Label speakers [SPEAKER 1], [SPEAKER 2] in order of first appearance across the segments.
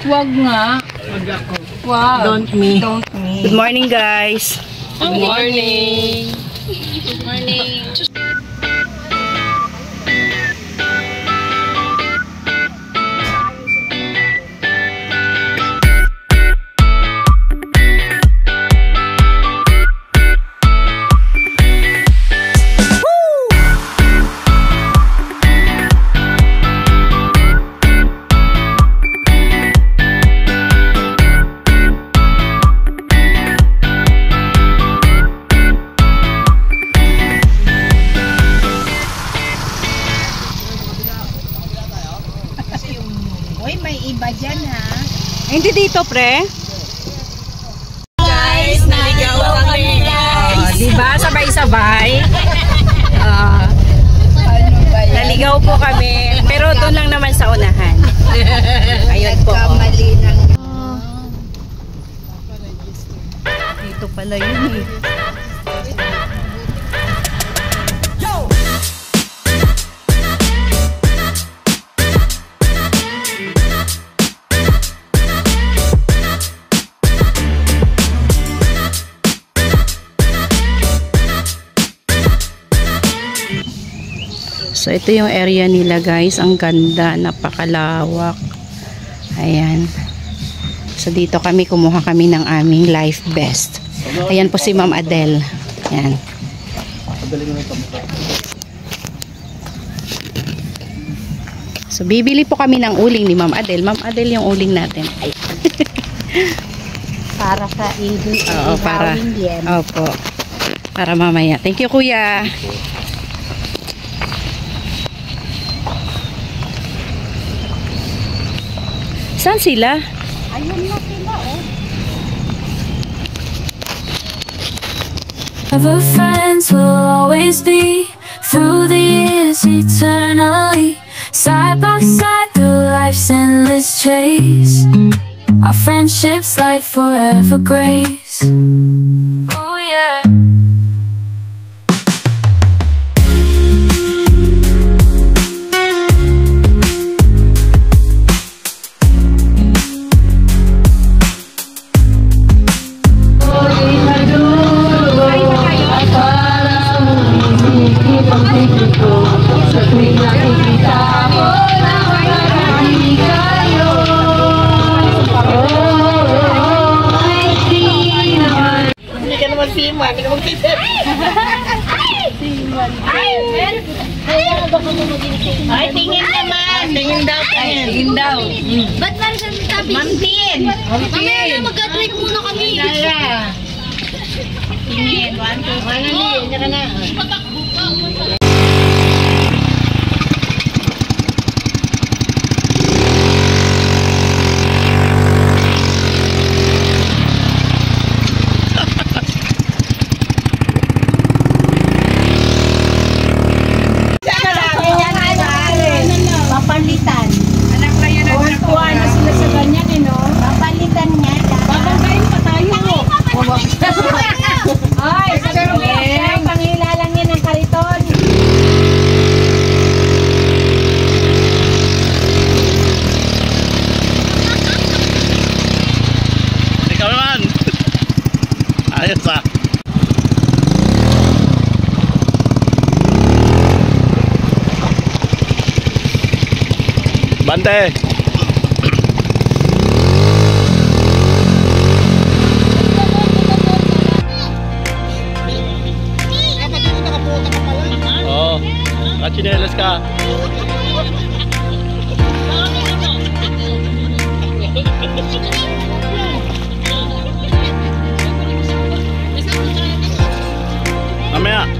[SPEAKER 1] Wag nga. Wag ako. Wow. Don't me. Don't me.
[SPEAKER 2] Good morning, guys.
[SPEAKER 1] Good morning. Good morning.
[SPEAKER 2] Hindi dito, pre.
[SPEAKER 1] Guys, naligaw kami.
[SPEAKER 2] Diba? Sabay-sabay. Naligaw po kami. Pero doon lang naman sa unahan. Ayun po. Dito pala yun eh. So ito yung area nila, guys. Ang ganda, napakalawak. Ayan. So dito kami, kumuha kami ng aming life vest. Ayan po si Ma'am Adele. Ayan. So bibili po kami ng uling ni Ma'am Adele. Ma'am Adele yung uling natin. Ay.
[SPEAKER 1] Para sa English.
[SPEAKER 2] Oo, para. Opo. Para mamaya. Thank you, kuya. Saan sila?
[SPEAKER 1] Ayun na sila, oh.
[SPEAKER 3] Ever friends will always be through the years eternally, side by side through life's endless chase. Our friendships light forever grace. Oh yeah.
[SPEAKER 1] Ay, tingin naman. Tingin daw. Tingin daw.
[SPEAKER 4] Ba't parang sa tabi?
[SPEAKER 1] Mantin.
[SPEAKER 4] Mamaya na mag-drink muna kami.
[SPEAKER 1] Tingin. 1, 2, 3. Diyan ka na.
[SPEAKER 4] Papalitan.
[SPEAKER 1] Anak na yan.
[SPEAKER 4] Kuha na sila sa ganyan, eh, no? Papalitan niya. Babanggain pa tayo. Ay, pangilalang yan ng kariton.
[SPEAKER 5] Ikaw naman. Ayos ah. Bante. Oh, kachinelas ka. Mamaya.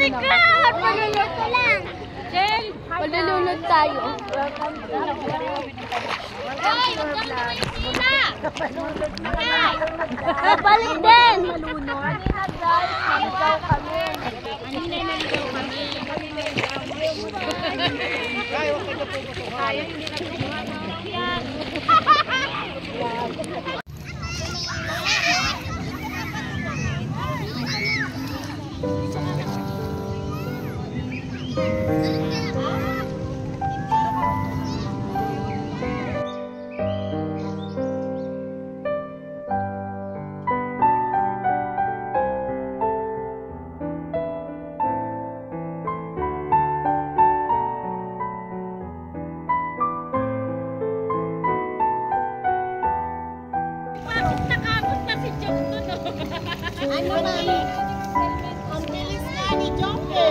[SPEAKER 4] God! Malulot ko lang. Jel, malulunod tayo. Ay, huwag kang maisila. Ay, balik din. Malunod. Naligaw kami. Naligaw kami. Tayo hindi ano ba? Ang bilis nga ni Jompe.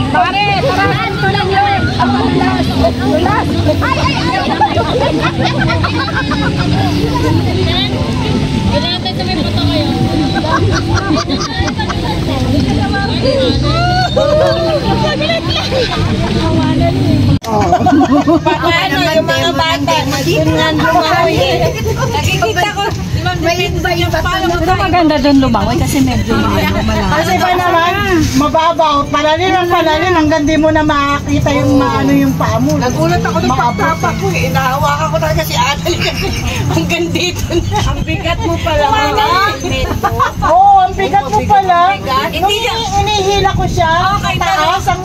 [SPEAKER 4] Pare, tarahan ko lang yun. Ang ulas. Ulas. Ay, ay, ay. Ginatay sa may puto kayo.
[SPEAKER 1] Paano yung mga bata? Nakikita ko.
[SPEAKER 2] Ito maganda doon lumangoy kasi medyo malalim.
[SPEAKER 1] Kasi ba naman, mababaw, palalim hanggang di mo na makakita yung maano yung paa mo. Nagulat ako ng pagtapak ko eh. Nahawakan ko talaga si Adel kasi hanggang dito na. Ang bigat mo pala. Oo, ang bigat mo pala. Nung inihila ko siya, taas, ang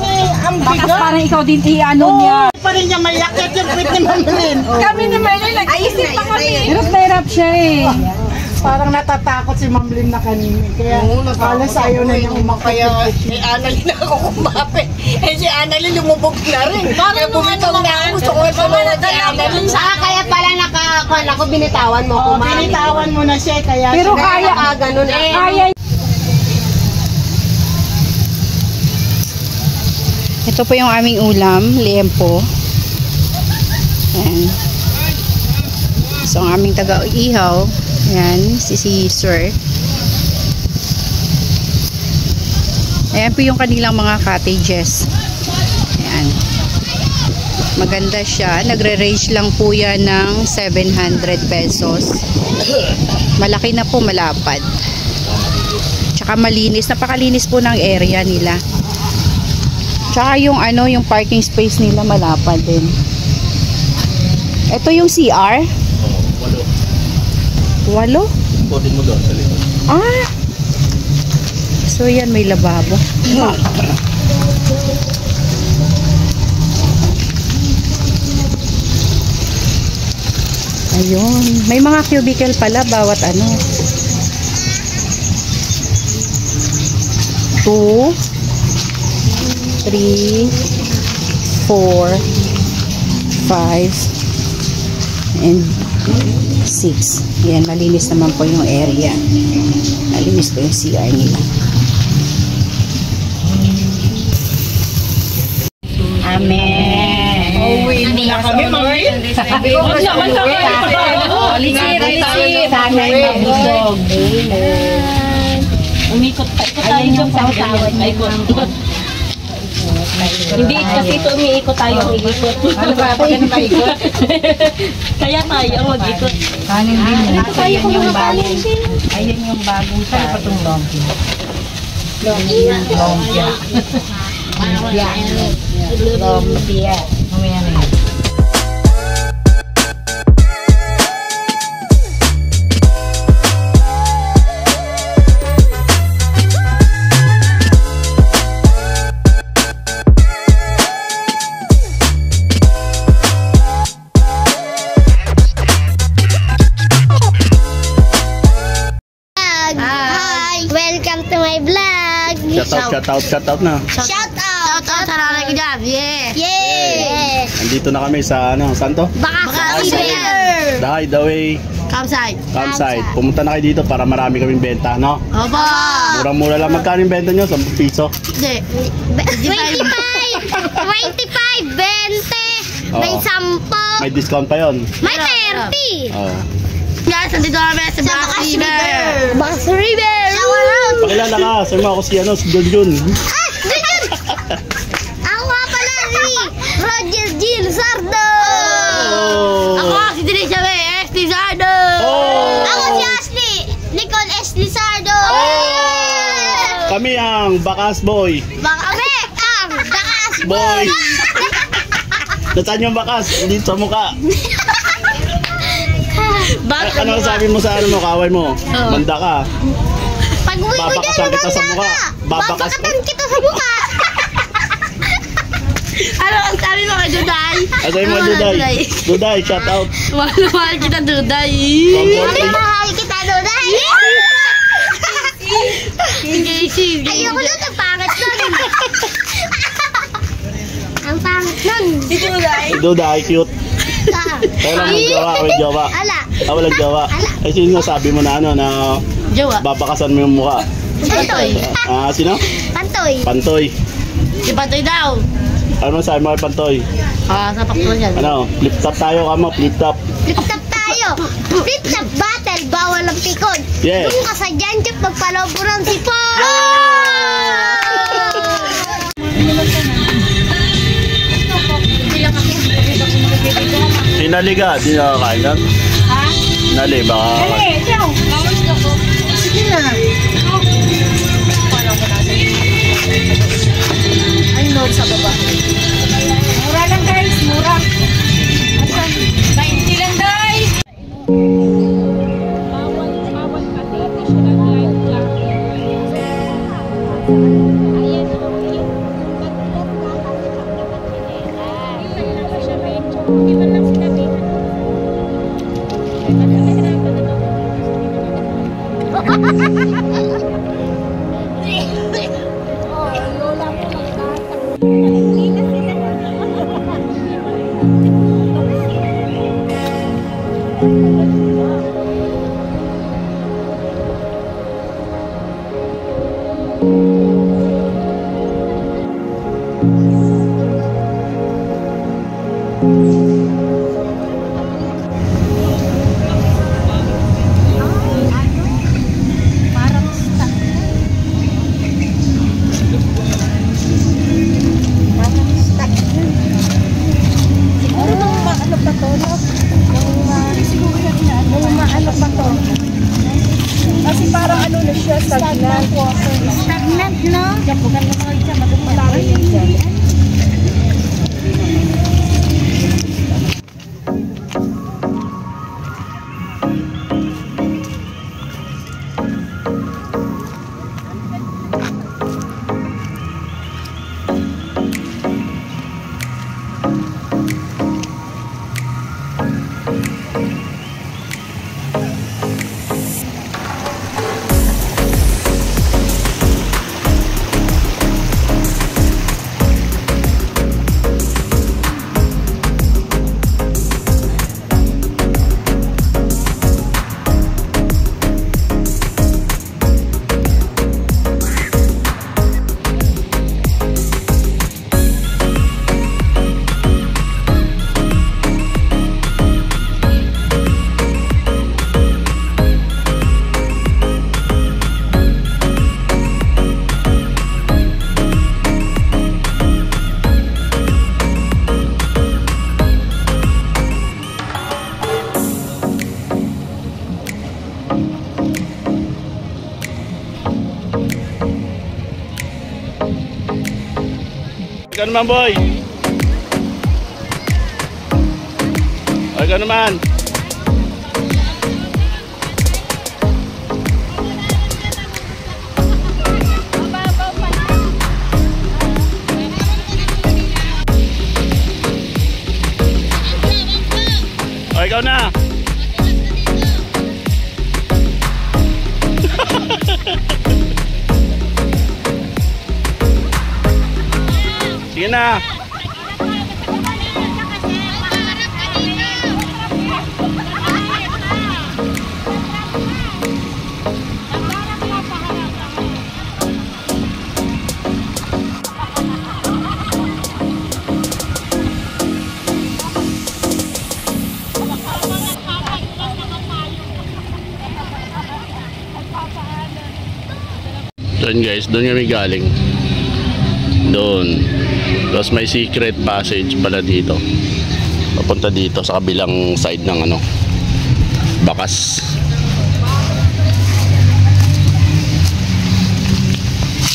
[SPEAKER 2] Bakas
[SPEAKER 1] bigat.
[SPEAKER 2] parang ikaw din i-ano niya.
[SPEAKER 1] Pa rin niya mayakit yung pwit ni Mamelin. Kami ni Mamelin, nag-iisip pa kami.
[SPEAKER 2] Hirap na hirap siya eh.
[SPEAKER 1] Parang natatakot si Mamlin na kanina. Kaya halos ayaw na niya umakit. Kaya si Annalyn ako kumapit. Eh si Annalyn lumubog na rin. Kaya bumitaw na ako. Gusto ko ito na si Annalyn.
[SPEAKER 4] Kaya pala nakakuan ako, binitawan mo.
[SPEAKER 1] Oo, binitawan mo na siya. Kaya
[SPEAKER 2] Pero
[SPEAKER 1] siya
[SPEAKER 2] kaya,
[SPEAKER 4] ganun eh.
[SPEAKER 2] kaya. Ito po yung aming ulam, liempo. Ayan. So, ang aming taga-ihaw, ayan, si Sir. Ayan po yung kanilang mga cottages. Ayan. Maganda siya. Nagre-range lang po yan ng 700 pesos. Malaki na po, malapad. Tsaka malinis. Napakalinis po ng area nila. Tsaka yung ano, yung parking space nila malapad din. Ito yung CR. 8.
[SPEAKER 5] Pwede mo doon sa likod.
[SPEAKER 2] Ah! So yan, may lababo. Ayun. May mga cubicle pala bawat ano. 2, 3, 4, 5, and 6. Yan, malinis naman po yung area. Malinis po yung CR nila. Amen.
[SPEAKER 1] Uwi na kami, Mamlin.
[SPEAKER 2] Sana ay mabusog.
[SPEAKER 6] Umikot tayo ng sausawan. Hindi kasi ito umiikot tayo umiikot.
[SPEAKER 1] Ano ba? Pagkano paikot?
[SPEAKER 6] Kaya tayo mag-ikot.
[SPEAKER 2] Kanin din. Ayan yung bagong. Ayan yung bagong sa patong lumpia. Lumpia. Lumpia. Mamaya na yun.
[SPEAKER 4] to my vlog.
[SPEAKER 5] Shout out na.
[SPEAKER 4] Shout out sa nanay ko dyan. Yeah. Yeah.
[SPEAKER 5] Andito na kami sa saan to?
[SPEAKER 4] Baka
[SPEAKER 5] Dahay, Daway,
[SPEAKER 4] Campsite.
[SPEAKER 5] Campsite. Pumunta na kayo dito para marami kaming benta, no?
[SPEAKER 4] Opo.
[SPEAKER 5] Murang-mura lang. Magkano yung benta nyo? 10 piso?
[SPEAKER 4] Hindi. 25. 20. May 10.
[SPEAKER 5] May discount pa yon.
[SPEAKER 4] May 30.
[SPEAKER 5] Oo.
[SPEAKER 4] Guys, nandito kami sa Bakas River. Bakas River. Shout out.
[SPEAKER 5] Pakilala ka. Sabi mo ako si Junjun.
[SPEAKER 4] Ako nga pala si Roger Gil Sardo. Ako si Denisha May S. Lizardo. Ako si Ashley Nicole S. Lizardo.
[SPEAKER 5] Kami ang Bakas Boy.
[SPEAKER 4] Kami ang Bakas
[SPEAKER 5] Boy. Nasaan yung bakas? Dito sa mukha. Ano sabi mo sa kaway mo? Manda ka.
[SPEAKER 4] Pag uwi mo dyan,
[SPEAKER 5] kita sa mukha.
[SPEAKER 4] Babakatan kita sa mukha. Ano ang sabi mo kay Duday?
[SPEAKER 5] Sabi mo Duday. Duday, shout out.
[SPEAKER 4] Mahal kita, Duday. Mahal kita, Duday. Ayoko nun, ang pangit nun. Ang pangit nun. Si Duday.
[SPEAKER 5] Duday, cute. Kaya lang mag-jowa.
[SPEAKER 4] Ala.
[SPEAKER 5] Walang jowa. Eh, sino sabi mo na
[SPEAKER 4] Jowa.
[SPEAKER 5] babakasan mo yung mukha?
[SPEAKER 4] Pantoy.
[SPEAKER 5] Sino?
[SPEAKER 4] Pantoy.
[SPEAKER 5] Pantoy.
[SPEAKER 4] Si Pantoy daw.
[SPEAKER 5] Ano sabi mo kay Pantoy?
[SPEAKER 4] Sapak mo yan.
[SPEAKER 5] Flip top tayo kamo, flip top.
[SPEAKER 4] Flip top tayo. Flip top battle, bawal ang pikon.
[SPEAKER 5] Yeah.
[SPEAKER 4] Kung ka sa Janjok, magpalobo ng sipon.
[SPEAKER 5] Sinali ka, di na kakain ka?
[SPEAKER 6] Ha?
[SPEAKER 5] Sinali, baka...
[SPEAKER 6] Ikaw. Bawas ka po.
[SPEAKER 1] Sige na. Ay, no, sa baba.
[SPEAKER 6] Mura lang guys, mura. Asan? 20 lang guys. Bawal pati. Additional light lang. Ayan. Hindi man lang sinabi.
[SPEAKER 1] Kasi parang ano na siya, stagnant.
[SPEAKER 4] Stagnant, no?
[SPEAKER 1] Bukan na mga siya, matutulari yan dyan.
[SPEAKER 5] Ikaw naman, boy. Ikaw naman. Ikaw na. na. Doon guys, doon kami galing. Doon. Tapos may secret passage pala dito. Papunta dito sa kabilang side ng ano, bakas.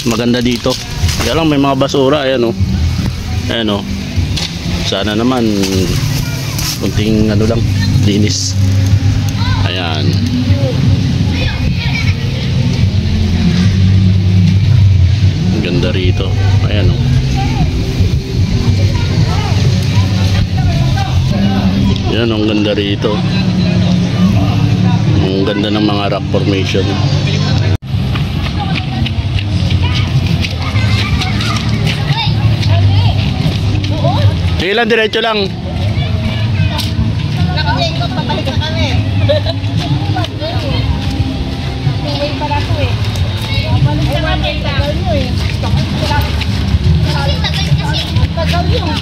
[SPEAKER 5] Maganda dito. Kaya lang may mga basura, ayan o. Ayan o. Sana naman kunting ano lang, linis. Ayan. Ganda rito. Ayan o. Yan, ang ganda rito. Ang ganda ng mga rock formation. Sige lang, diretso lang.
[SPEAKER 1] Pabalik na kami. Tuwing pala ko eh. Pabalik na kami. Tagal mo eh. Tagal yun.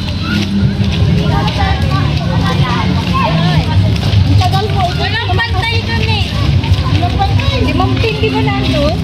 [SPEAKER 1] Tagal mo. Walang pantay kami. Walang pantay. Limang pindi ba nandun?